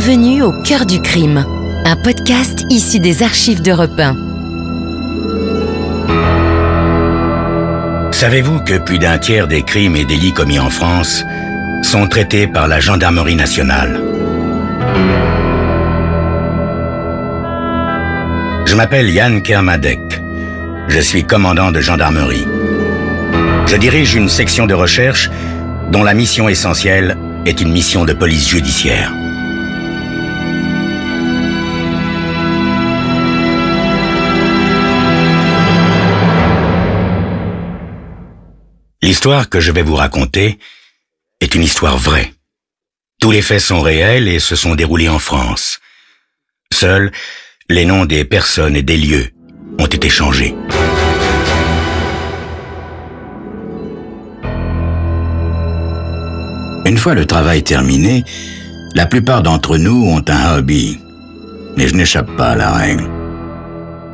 Bienvenue au cœur du crime, un podcast issu des archives d'Europe 1. Savez-vous que plus d'un tiers des crimes et délits commis en France sont traités par la gendarmerie nationale? Je m'appelle Yann Kermadec. Je suis commandant de gendarmerie. Je dirige une section de recherche dont la mission essentielle est une mission de police judiciaire. L'histoire que je vais vous raconter est une histoire vraie. Tous les faits sont réels et se sont déroulés en France. Seuls les noms des personnes et des lieux ont été changés. Une fois le travail terminé, la plupart d'entre nous ont un hobby. Mais je n'échappe pas à la règle.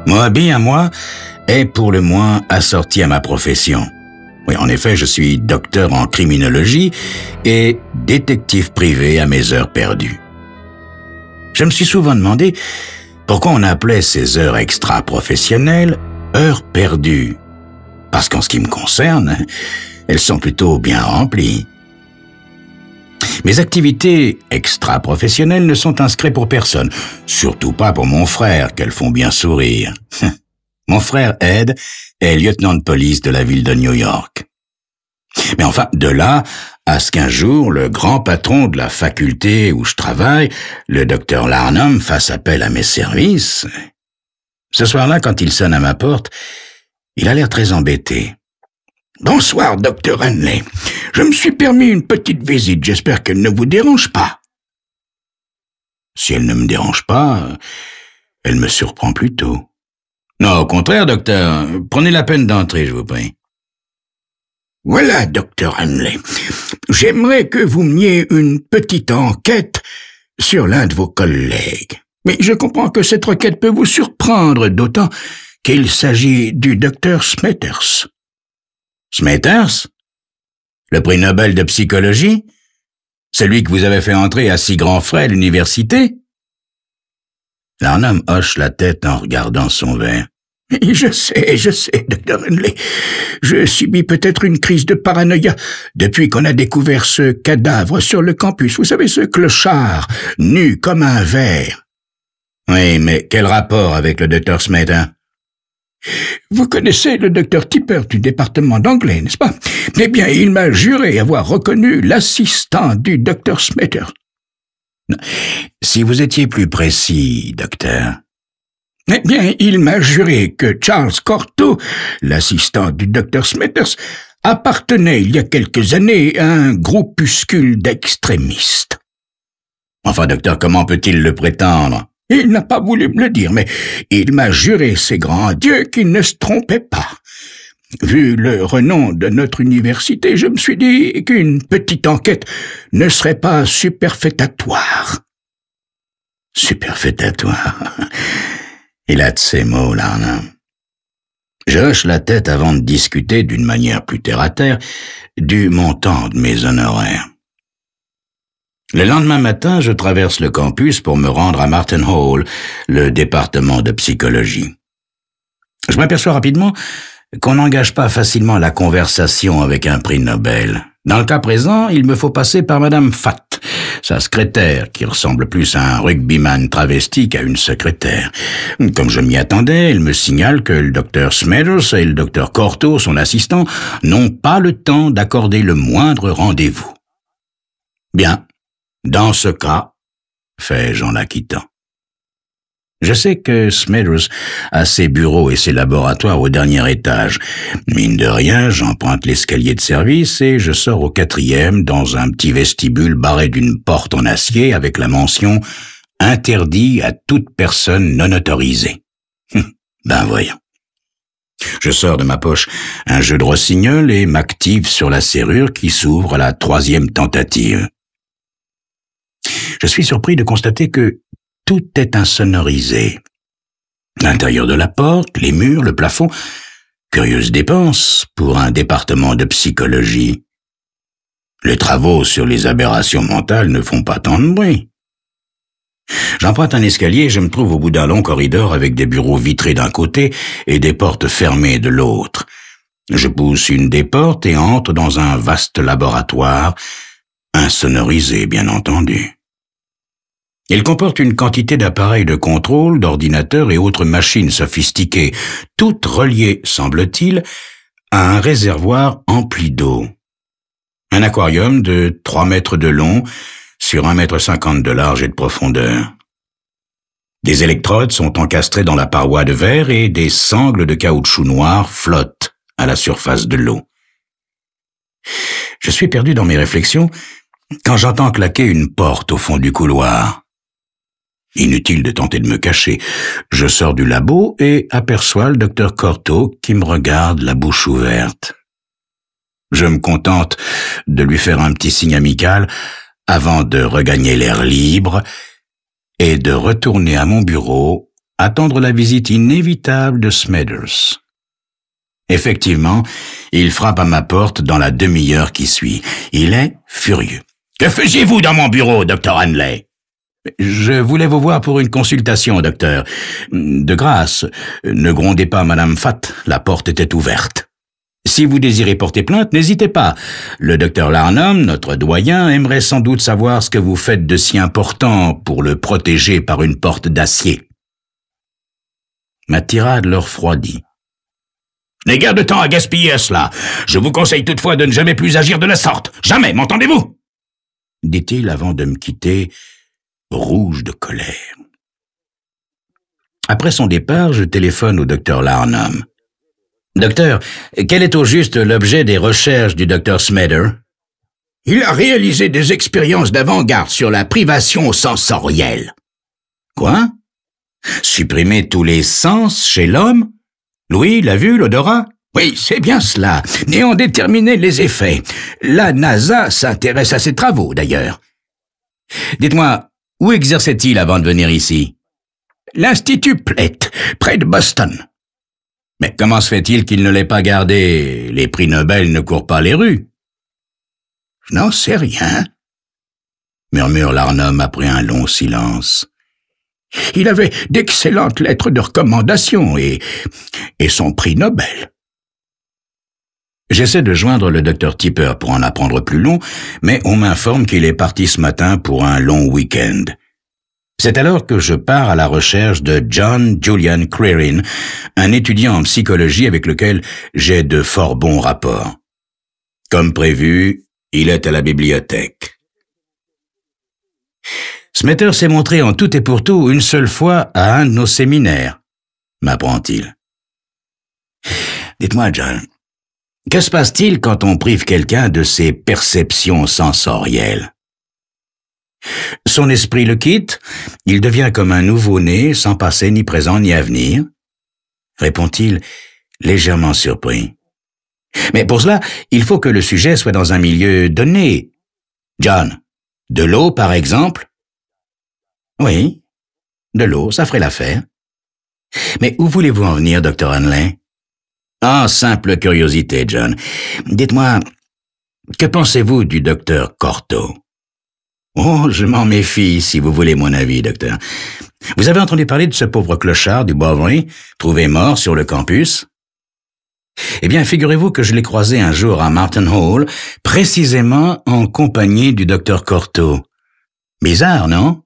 Mon hobby à moi est pour le moins assorti à ma profession. Oui, en effet, je suis docteur en criminologie et détective privé à mes heures perdues. Je me suis souvent demandé pourquoi on appelait ces heures extra-professionnelles heures perdues. Parce qu'en ce qui me concerne, elles sont plutôt bien remplies. Mes activités extra-professionnelles ne sont inscrites pour personne, surtout pas pour mon frère, qu'elles font bien sourire. Mon frère Ed est lieutenant de police de la ville de New York. Mais enfin, de là à ce qu'un jour, le grand patron de la faculté où je travaille, le docteur Larnham, fasse appel à mes services. Ce soir-là, quand il sonne à ma porte, il a l'air très embêté. « Bonsoir, docteur Hanley. Je me suis permis une petite visite. J'espère qu'elle ne vous dérange pas. » Si elle ne me dérange pas, elle me surprend plutôt. « Non, au contraire, docteur. Prenez la peine d'entrer, je vous prie. » « Voilà, docteur Hanley. J'aimerais que vous meniez une petite enquête sur l'un de vos collègues. Mais je comprends que cette requête peut vous surprendre, d'autant qu'il s'agit du docteur Smethers. » « Smethers? Le prix Nobel de psychologie? Celui que vous avez fait entrer à si grands frais à l'université? » Larnham hoche la tête en regardant son verre. « Je sais, docteur Hanley. Je subis peut-être une crise de paranoïa depuis qu'on a découvert ce cadavre sur le campus. Vous savez, ce clochard, nu comme un verre. »« Oui, mais quel rapport avec le docteur Smethers? » « Vous connaissez le docteur Tipper du département d'anglais, n'est-ce pas? Eh bien, il m'a juré avoir reconnu l'assistant du docteur Smethers. »« Si vous étiez plus précis, docteur. »« Eh bien, il m'a juré que Charles Corto, l'assistant du docteur Smethers, appartenait il y a quelques années à un groupuscule d'extrémistes. »« Enfin, docteur, comment peut-il le prétendre? » Il n'a pas voulu me le dire, mais il m'a juré, c'est grand Dieu, qu'il ne se trompait pas. Vu le renom de notre université, je me suis dit qu'une petite enquête ne serait pas superfétatoire. Superfétatoire. Il a de ces mots, là, non? Je hoche la tête avant de discuter d'une manière plus terre-à-terre du montant de mes honoraires. Le lendemain matin, je traverse le campus pour me rendre à Martin Hall, le département de psychologie. Je m'aperçois rapidement qu'on n'engage pas facilement la conversation avec un prix Nobel. Dans le cas présent, il me faut passer par Madame Fatt, sa secrétaire, qui ressemble plus à un rugbyman travesti qu'à une secrétaire. Comme je m'y attendais, elle me signale que le docteur Smethers et le docteur Corto, son assistant, n'ont pas le temps d'accorder le moindre rendez-vous. Bien. Dans ce cas, fais-je en la quittant. Je sais que Smethers a ses bureaux et ses laboratoires au dernier étage. Mine de rien, j'emprunte l'escalier de service et je sors au 4e dans un petit vestibule barré d'une porte en acier avec la mention « Interdit à toute personne non autorisée ». Ben voyons. Je sors de ma poche un jeu de rossignol et m'active sur la serrure qui s'ouvre à la 3e tentative. Je suis surpris de constater que tout est insonorisé. L'intérieur de la porte, les murs, le plafond. Curieuse dépense pour un département de psychologie. Les travaux sur les aberrations mentales ne font pas tant de bruit. J'emprunte un escalier et je me trouve au bout d'un long corridor avec des bureaux vitrés d'un côté et des portes fermées de l'autre. Je pousse une des portes et entre dans un vaste laboratoire, insonorisé bien entendu. Il comporte une quantité d'appareils de contrôle, d'ordinateurs et autres machines sophistiquées, toutes reliées, semble-t-il, à un réservoir empli d'eau. Un aquarium de 3 mètres de long sur 1,50 m de large et de profondeur. Des électrodes sont encastrées dans la paroi de verre et des sangles de caoutchouc noir flottent à la surface de l'eau. Je suis perdu dans mes réflexions quand j'entends claquer une porte au fond du couloir. Inutile de tenter de me cacher. Je sors du labo et aperçois le docteur Corto qui me regarde la bouche ouverte. Je me contente de lui faire un petit signe amical avant de regagner l'air libre et de retourner à mon bureau, attendre la visite inévitable de Smethers. Effectivement, il frappe à ma porte dans la demi-heure qui suit. Il est furieux. « Que faisiez-vous dans mon bureau, Dr. Hanley ?»« Je voulais vous voir pour une consultation, docteur. De grâce, ne grondez pas, Madame Fatt, la porte était ouverte. Si vous désirez porter plainte, n'hésitez pas. Le docteur Larnham, notre doyen, aimerait sans doute savoir ce que vous faites de si important pour le protéger par une porte d'acier. » Ma tirade leur refroidit. « Je n'ai guère de temps à gaspiller à cela. Je vous conseille toutefois de ne jamais plus agir de la sorte. Jamais, m'entendez-vous » dit-il avant de me quitter, rouge de colère. Après son départ, je téléphone au docteur Larnham. « Docteur, quel est au juste l'objet des recherches du docteur Smethers ?»« Il a réalisé des expériences d'avant-garde sur la privation sensorielle. »« Quoi? Supprimer tous les sens chez l'homme? L'ouïe, la vue, l'odorat? » Oui, c'est bien cela, et en déterminer les effets. La NASA s'intéresse à ces travaux, d'ailleurs. Dites-moi, où exerçait-il avant de venir ici? L'Institut Plett, près de Boston. Mais comment se fait-il qu'il ne l'ait pas gardé? Les prix Nobel ne courent pas les rues. Je n'en sais rien, murmure Larnham après un long silence. Il avait d'excellentes lettres de recommandation et son prix Nobel. J'essaie de joindre le docteur Tipper pour en apprendre plus long, mais on m'informe qu'il est parti ce matin pour un long week-end. C'est alors que je pars à la recherche de John Julian Crerin, un étudiant en psychologie avec lequel j'ai de fort bons rapports. Comme prévu, il est à la bibliothèque. Smethers s'est montré en tout et pour tout une seule fois à un de nos séminaires, m'apprend-il. Dites-moi, John, que se passe-t-il quand on prive quelqu'un de ses perceptions sensorielles? Son esprit le quitte, il devient comme un nouveau-né, sans passé ni présent ni avenir, répond-il, légèrement surpris. Mais pour cela, il faut que le sujet soit dans un milieu donné. John, de l'eau par exemple? Oui, de l'eau, ça ferait l'affaire. Mais où voulez-vous en venir, Dr. Hanley? Ah, simple curiosité, John. Dites-moi, que pensez-vous du docteur Corto? Oh, je m'en méfie, si vous voulez mon avis, docteur. Vous avez entendu parler de ce pauvre clochard du Bois-Brun, trouvé mort sur le campus? Eh bien, figurez-vous que je l'ai croisé un jour à Martin Hall, précisément en compagnie du docteur Corto. Bizarre, non?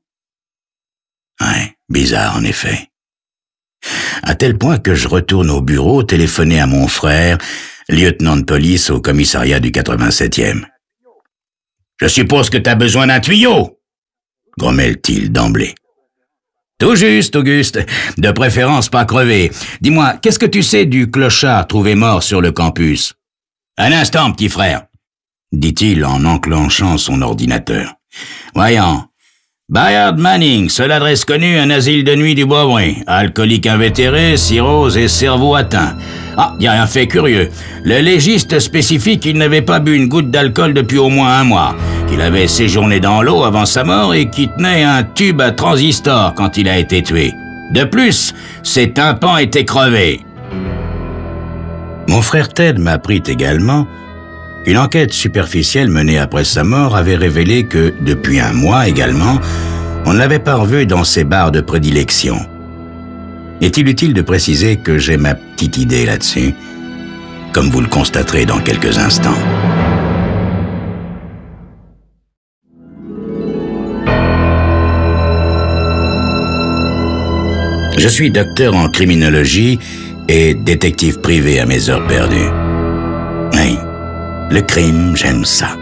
Ouais, bizarre, en effet. À tel point que je retourne au bureau téléphoner à mon frère, lieutenant de police au commissariat du 87e. « Je suppose que t'as besoin d'un tuyau !» grommelle-t-il d'emblée. « Tout juste, Auguste. De préférence pas crevé. Dis-moi, qu'est-ce que tu sais du clochard trouvé mort sur le campus? »« Un instant, petit frère, » dit-il en enclenchant son ordinateur. « Voyons. Bayard Manning, seule adresse connue, un asile de nuit du Bois-Brun. Alcoolique invétéré, cirrhose et cerveau atteint. Ah, il y a un fait curieux. Le légiste spécifie qu'il n'avait pas bu une goutte d'alcool depuis au moins 1 mois, qu'il avait séjourné dans l'eau avant sa mort et qu'il tenait un tube à transistor quand il a été tué. De plus, ses tympans étaient crevés. Mon frère Ted m'apprit également qu'une enquête superficielle menée après sa mort avait révélé que, depuis 1 mois également, On ne l'avait pas revu dans ses bars de prédilection. Est-il utile de préciser que j'ai ma petite idée là-dessus, comme vous le constaterez dans quelques instants. Je suis docteur en criminologie et détective privé à mes heures perdues. Oui, le crime, j'aime ça.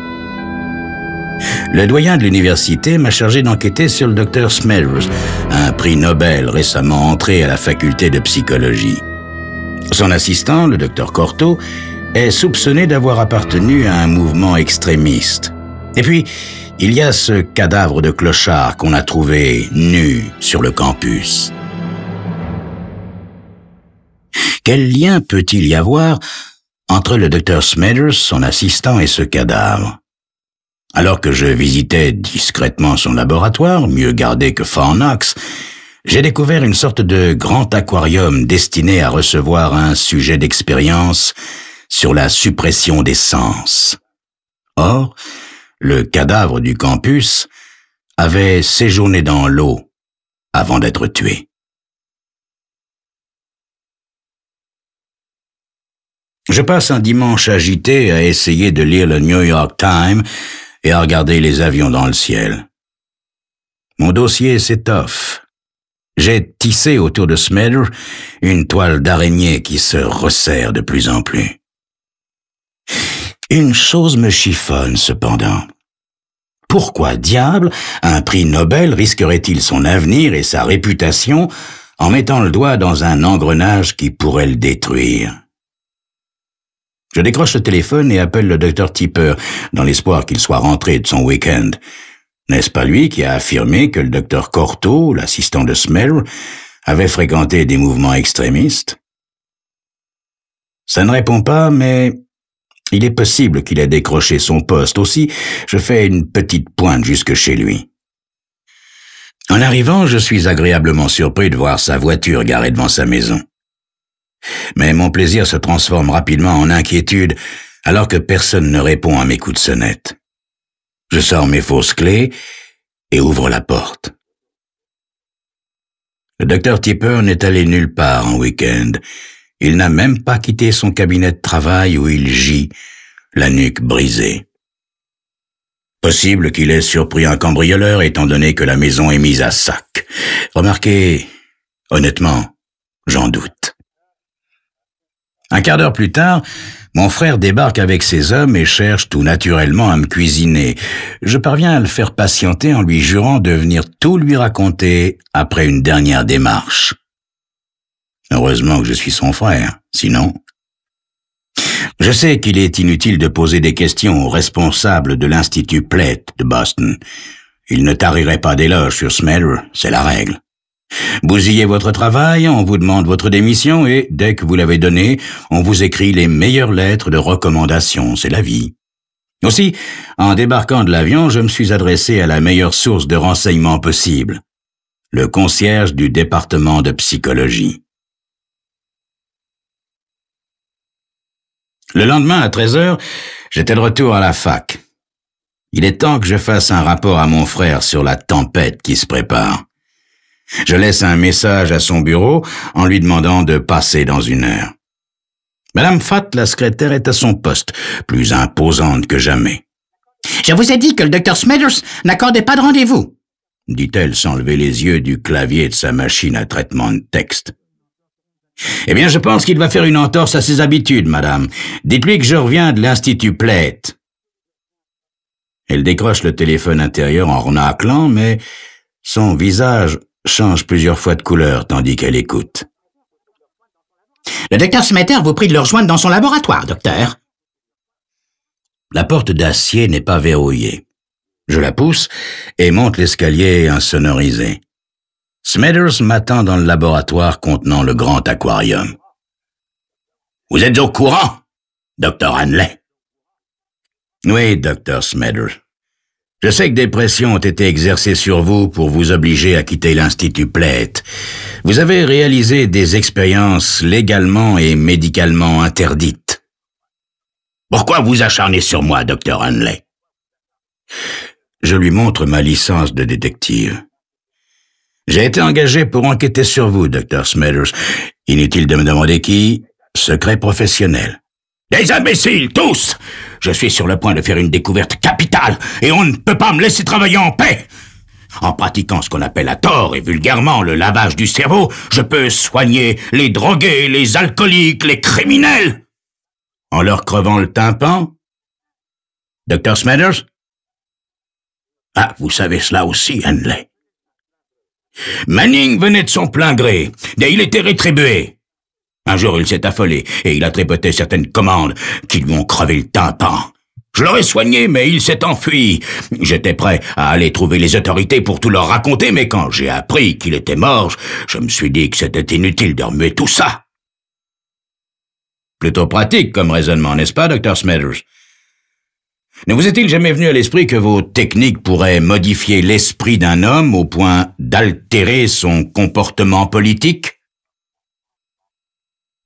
Le doyen de l'université m'a chargé d'enquêter sur le docteur Smethurst, un prix Nobel récemment entré à la faculté de psychologie. Son assistant, le docteur Corto, est soupçonné d'avoir appartenu à un mouvement extrémiste. Et puis, il y a ce cadavre de clochard qu'on a trouvé nu sur le campus. Quel lien peut-il y avoir entre le docteur Smethurst, son assistant et ce cadavre? Alors que je visitais discrètement son laboratoire, mieux gardé que Fort Knox, j'ai découvert une sorte de grand aquarium destiné à recevoir un sujet d'expérience sur la suppression des sens. Or, le cadavre du campus avait séjourné dans l'eau avant d'être tué. Je passe un dimanche agité à essayer de lire le New York Times et à regarder les avions dans le ciel. Mon dossier s'étoffe. J'ai tissé autour de Smethurst une toile d'araignée qui se resserre de plus en plus. Une chose me chiffonne cependant. Pourquoi diable un prix Nobel risquerait-il son avenir et sa réputation en mettant le doigt dans un engrenage qui pourrait le détruire? Je décroche le téléphone et appelle le docteur Tipper, dans l'espoir qu'il soit rentré de son week-end. N'est-ce pas lui qui a affirmé que le docteur Corto, l'assistant de Smethurst, avait fréquenté des mouvements extrémistes? Ça ne répond pas, mais il est possible qu'il ait décroché son poste. Aussi, je fais une petite pointe jusque chez lui. En arrivant, je suis agréablement surpris de voir sa voiture garée devant sa maison. Mais mon plaisir se transforme rapidement en inquiétude alors que personne ne répond à mes coups de sonnette. Je sors mes fausses clés et ouvre la porte. Le docteur Tipper n'est allé nulle part en week-end. Il n'a même pas quitté son cabinet de travail où il gît, la nuque brisée. Possible qu'il ait surpris un cambrioleur étant donné que la maison est mise à sac. Remarquez, honnêtement, j'en doute. Un quart d'heure plus tard, mon frère débarque avec ses hommes et cherche tout naturellement à me cuisiner. Je parviens à le faire patienter en lui jurant de venir tout lui raconter après une dernière démarche. Heureusement que je suis son frère, sinon... Je sais qu'il est inutile de poser des questions aux responsables de l'Institut Platt de Boston. Ils ne tariraient pas d'éloges sur Smethurst, c'est la règle. Bousillez votre travail, on vous demande votre démission et, dès que vous l'avez donnée, on vous écrit les meilleures lettres de recommandation, c'est la vie. Aussi, en débarquant de l'avion, je me suis adressé à la meilleure source de renseignements possible, le concierge du département de psychologie. Le lendemain, à 13h, j'étais de retour à la fac. Il est temps que je fasse un rapport à mon frère sur la tempête qui se prépare. Je laisse un message à son bureau en lui demandant de passer dans 1 heure. Madame Fatt, la secrétaire, est à son poste, plus imposante que jamais. « Je vous ai dit que le docteur Smethurst n'accordait pas de rendez-vous, » dit-elle sans lever les yeux du clavier de sa machine à traitement de texte. « Eh bien, je pense qu'il va faire une entorse à ses habitudes, madame. Dites-lui que je reviens de l'Institut Platt. » Elle décroche le téléphone intérieur en renâclant, mais son visage change plusieurs fois de couleur tandis qu'elle écoute. « Le docteur Smethurst vous prie de le rejoindre dans son laboratoire, docteur. » La porte d'acier n'est pas verrouillée. Je la pousse et monte l'escalier insonorisé. Smethurst m'attend dans le laboratoire contenant le grand aquarium. « Vous êtes au courant, docteur Hanley? »« Oui, docteur Smethurst. Je sais que des pressions ont été exercées sur vous pour vous obliger à quitter l'Institut Platt. Vous avez réalisé des expériences légalement et médicalement interdites. Pourquoi vous acharnez sur moi, docteur Hanley? » Je lui montre ma licence de détective. J'ai été engagé pour enquêter sur vous, Dr. Smithers. Inutile de me demander qui. Secret professionnel. Des imbéciles, tous! Je suis sur le point de faire une découverte capitale et on ne peut pas me laisser travailler en paix! En pratiquant ce qu'on appelle à tort et vulgairement le lavage du cerveau, je peux soigner les drogués, les alcooliques, les criminels! En leur crevant le tympan? Dr. Smithers? Ah, vous savez cela aussi, Henley. Manning venait de son plein gré, et il était rétribué. Un jour, il s'est affolé, et il a tripoté certaines commandes qui lui ont crevé le tympan. Je l'aurais soigné, mais il s'est enfui. J'étais prêt à aller trouver les autorités pour tout leur raconter, mais quand j'ai appris qu'il était mort, je me suis dit que c'était inutile de remuer tout ça. Plutôt pratique comme raisonnement, n'est-ce pas, Dr. Smithers? Ne vous est-il jamais venu à l'esprit que vos techniques pourraient modifier l'esprit d'un homme au point d'altérer son comportement politique?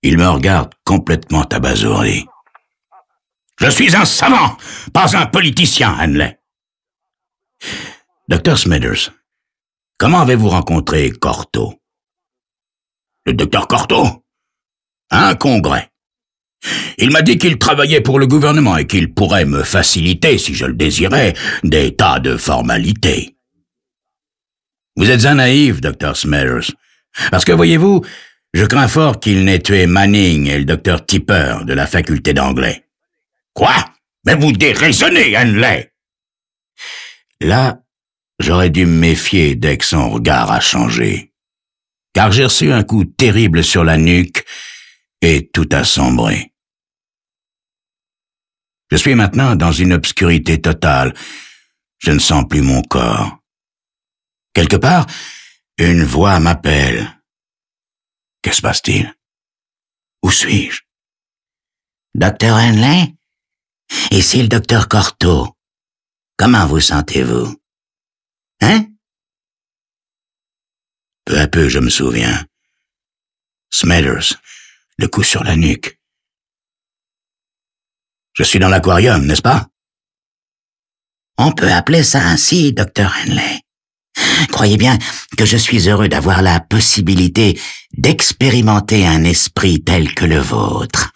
Il me regarde complètement abasourdi. Je suis un savant, pas un politicien, Henley. Dr. Smithers, comment avez-vous rencontré Cortot? Le docteur Cortot? À un congrès. Il m'a dit qu'il travaillait pour le gouvernement et qu'il pourrait me faciliter, si je le désirais, des tas de formalités. Vous êtes un naïf, Dr. Smithers, parce que, voyez-vous, je crains fort qu'il n'ait tué Manning et le docteur Tipper de la faculté d'anglais. Quoi? Mais vous déraisonnez, Henley! Là, j'aurais dû me méfier dès que son regard a changé, car j'ai reçu un coup terrible sur la nuque et tout a sombré. Je suis maintenant dans une obscurité totale. Je ne sens plus mon corps. Quelque part, une voix m'appelle. Que se passe-t-il? Où suis-je? Docteur Henley? Ici le docteur Cortot. Comment vous sentez-vous? Hein? Peu à peu, je me souviens. Smithers, le coup sur la nuque. Je suis dans l'aquarium, n'est-ce pas? On peut appeler ça ainsi, docteur Henley. Croyez bien que je suis heureux d'avoir la possibilité d'expérimenter un esprit tel que le vôtre.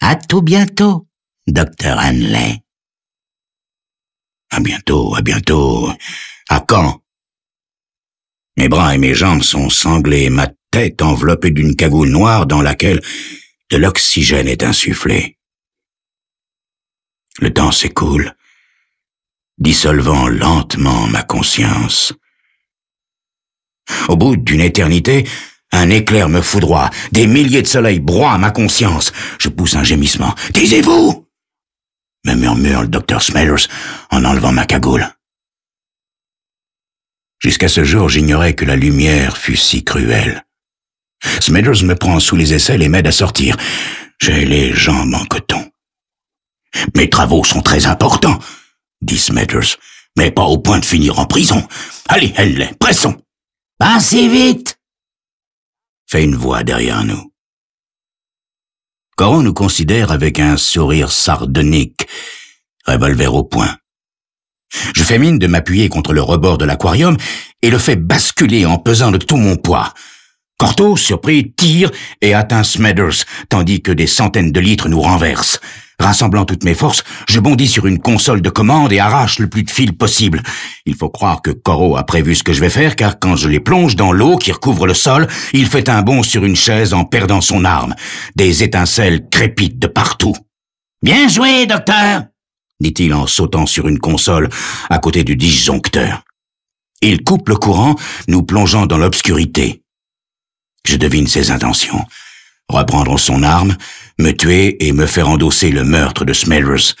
À tout bientôt, docteur Henley. À bientôt, à bientôt. À quand? Mes bras et mes jambes sont sanglés, ma tête enveloppée d'une cagoule noire dans laquelle de l'oxygène est insufflé. Le temps s'écoule, dissolvant lentement ma conscience. Au bout d'une éternité, un éclair me foudroie, des milliers de soleils broient ma conscience. Je pousse un gémissement. « Taisez-vous » me murmure le docteur Smithers en enlevant ma cagoule. Jusqu'à ce jour, j'ignorais que la lumière fût si cruelle. Smithers me prend sous les aisselles et m'aide à sortir. J'ai les jambes en coton. « Mes travaux sont très importants, » dit Smithers, « mais pas au point de finir en prison. Allez, Henley, pressons. »« Pas si vite !» fait une voix derrière nous. Corot nous considère avec un sourire sardonique, revolver au poing. Je fais mine de m'appuyer contre le rebord de l'aquarium et le fais basculer en pesant de tout mon poids. Cortot, surpris, tire et atteint Smithers, tandis que des centaines de litres nous renversent. Rassemblant toutes mes forces, je bondis sur une console de commande et arrache le plus de fil possible. Il faut croire que Corot a prévu ce que je vais faire, car quand je les plonge dans l'eau qui recouvre le sol, il fait un bond sur une chaise en perdant son arme. Des étincelles crépitent de partout. « Bien joué, docteur !» dit-il en sautant sur une console à côté du disjoncteur. Il coupe le courant, nous plongeant dans l'obscurité. Je devine ses intentions. Reprendre son arme, me tuer et me faire endosser le meurtre de Smithers.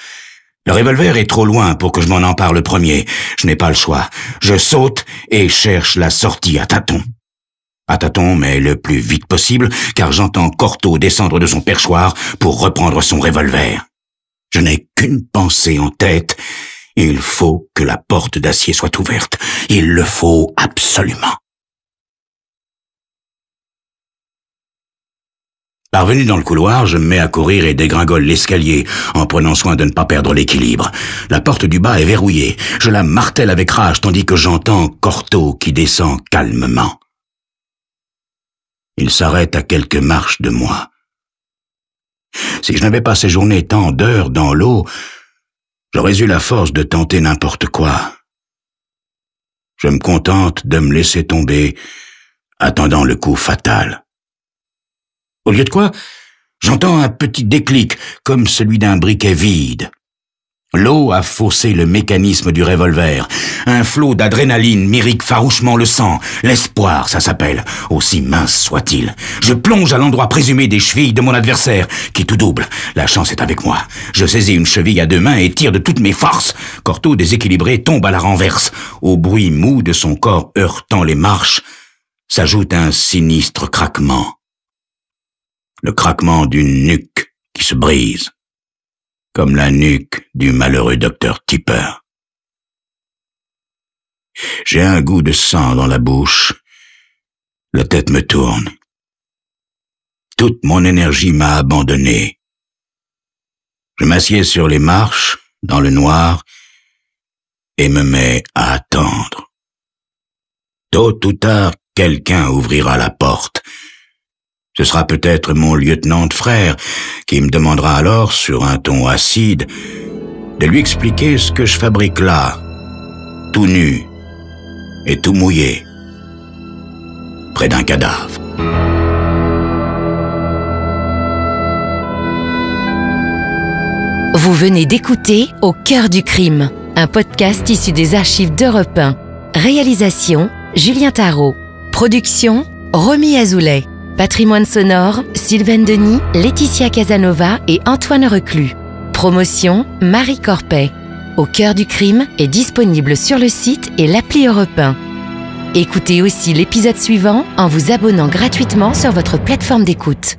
Le revolver est trop loin pour que je m'en empare le premier. Je n'ai pas le choix. Je saute et cherche la sortie à tâtons. À tâtons, mais le plus vite possible, car j'entends Cortot descendre de son perchoir pour reprendre son revolver. Je n'ai qu'une pensée en tête. Il faut que la porte d'acier soit ouverte. Il le faut absolument. Parvenu dans le couloir, je me mets à courir et dégringole l'escalier, en prenant soin de ne pas perdre l'équilibre. La porte du bas est verrouillée. Je la martèle avec rage, tandis que j'entends Corto qui descend calmement. Il s'arrête à quelques marches de moi. Si je n'avais pas séjourné tant d'heures dans l'eau, j'aurais eu la force de tenter n'importe quoi. Je me contente de me laisser tomber, attendant le coup fatal. Au lieu de quoi, j'entends un petit déclic, comme celui d'un briquet vide. L'eau a faussé le mécanisme du revolver. Un flot d'adrénaline m'irrigue farouchement le sang. L'espoir, ça s'appelle, aussi mince soit-il. Je plonge à l'endroit présumé des chevilles de mon adversaire, qui tout double. La chance est avec moi. Je saisis une cheville à deux mains et tire de toutes mes forces. Corto, déséquilibré, tombe à la renverse. Au bruit mou de son corps heurtant les marches, s'ajoute un sinistre craquement. Le craquement d'une nuque qui se brise, comme la nuque du malheureux docteur Tipper. J'ai un goût de sang dans la bouche, la tête me tourne. Toute mon énergie m'a abandonné. Je m'assieds sur les marches, dans le noir, et me mets à attendre. Tôt ou tard, quelqu'un ouvrira la porte. Ce sera peut-être mon lieutenant de frère qui me demandera alors, sur un ton acide, de lui expliquer ce que je fabrique là, tout nu et tout mouillé, près d'un cadavre. Vous venez d'écouter Au cœur du crime, un podcast issu des archives d'Europe 1. Réalisation, Julien Tarot. Production, Romy Azoulay. Patrimoine sonore, Sylvaine Denis, Laetitia Casanova et Antoine Reclus. Promotion, Marie Corpet. Au cœur du crime est disponible sur le site et l'appli Europe 1. Écoutez aussi l'épisode suivant en vous abonnant gratuitement sur votre plateforme d'écoute.